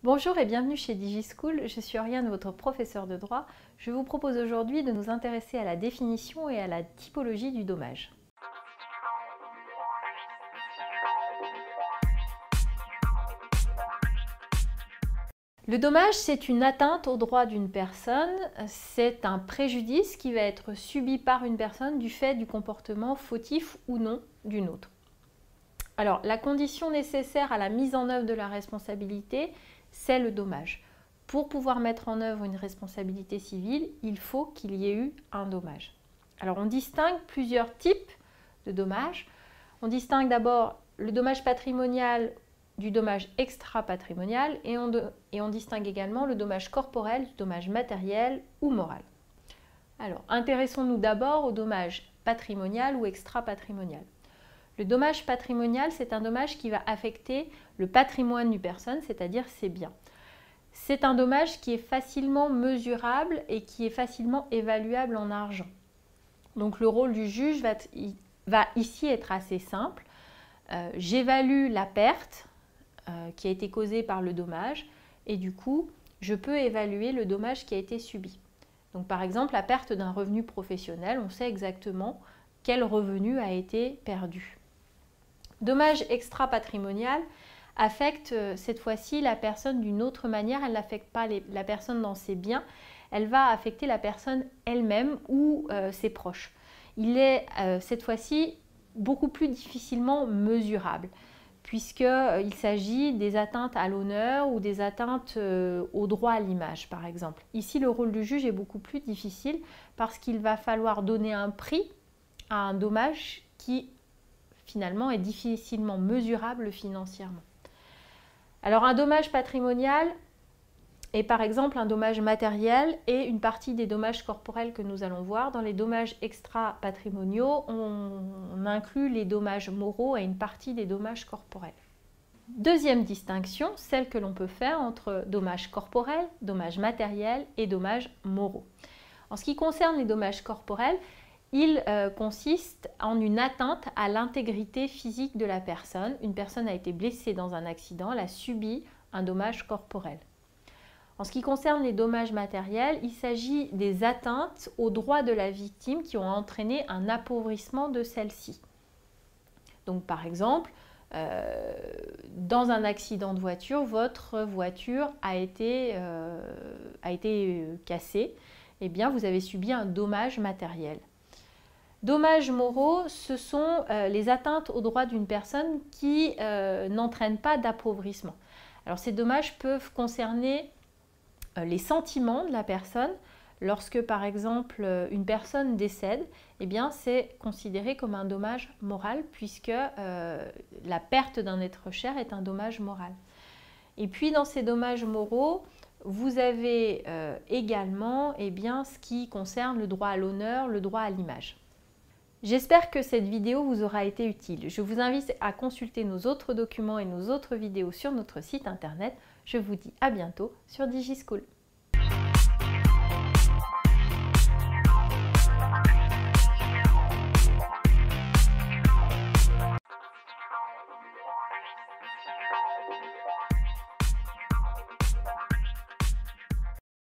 Bonjour et bienvenue chez DigiSchool, je suis Oriane, votre professeur de droit. Je vous propose aujourd'hui de nous intéresser à la définition et à la typologie du dommage. Le dommage, c'est une atteinte aux droits d'une personne, c'est un préjudice qui va être subi par une personne du fait du comportement fautif ou non d'une autre. Alors, la condition nécessaire à la mise en œuvre de la responsabilité, c'est le dommage. Pour pouvoir mettre en œuvre une responsabilité civile, il faut qu'il y ait eu un dommage. Alors, on distingue plusieurs types de dommages. On distingue d'abord le dommage patrimonial du dommage extra-patrimonial et on distingue également le dommage corporel du dommage matériel ou moral. Alors, intéressons-nous d'abord au dommage patrimonial ou extra-patrimonial. Le dommage patrimonial, c'est un dommage qui va affecter le patrimoine d'une personne, c'est-à-dire ses biens. C'est un dommage qui est facilement mesurable et qui est facilement évaluable en argent. Donc le rôle du juge va ici être assez simple. J'évalue la perte qui a été causée par le dommage et du coup, je peux évaluer le dommage qui a été subi. Donc par exemple, la perte d'un revenu professionnel, on sait exactement quel revenu a été perdu. Dommage extra-patrimonial affecte cette fois-ci la personne d'une autre manière. Elle n'affecte pas la personne dans ses biens, elle va affecter la personne elle-même ou ses proches. Il est cette fois-ci beaucoup plus difficilement mesurable puisqu'il s'agit des atteintes à l'honneur ou des atteintes au droit à l'image par exemple. Ici, le rôle du juge est beaucoup plus difficile parce qu'il va falloir donner un prix à un dommage qui finalement est difficilement mesurable financièrement. Alors un dommage patrimonial est par exemple un dommage matériel et une partie des dommages corporels que nous allons voir. Dans les dommages extra-patrimoniaux, on inclut les dommages moraux et une partie des dommages corporels. Deuxième distinction, celle que l'on peut faire entre dommages corporels, dommages matériels et dommages moraux. En ce qui concerne les dommages corporels, il consiste en une atteinte à l'intégrité physique de la personne. Une personne a été blessée dans un accident, elle a subi un dommage corporel. En ce qui concerne les dommages matériels, il s'agit des atteintes aux droits de la victime qui ont entraîné un appauvrissement de celle-ci. Donc par exemple, dans un accident de voiture, votre voiture a été cassée, eh bien vous avez subi un dommage matériel. Dommages moraux, ce sont les atteintes aux droits d'une personne qui n'entraînent pas d'appauvrissement. Alors ces dommages peuvent concerner les sentiments de la personne. Lorsque par exemple une personne décède, eh bien c'est considéré comme un dommage moral puisque la perte d'un être cher est un dommage moral. Et puis dans ces dommages moraux, vous avez également ce qui concerne le droit à l'honneur, le droit à l'image. J'espère que cette vidéo vous aura été utile. Je vous invite à consulter nos autres documents et nos autres vidéos sur notre site internet. Je vous dis à bientôt sur DigiSchool.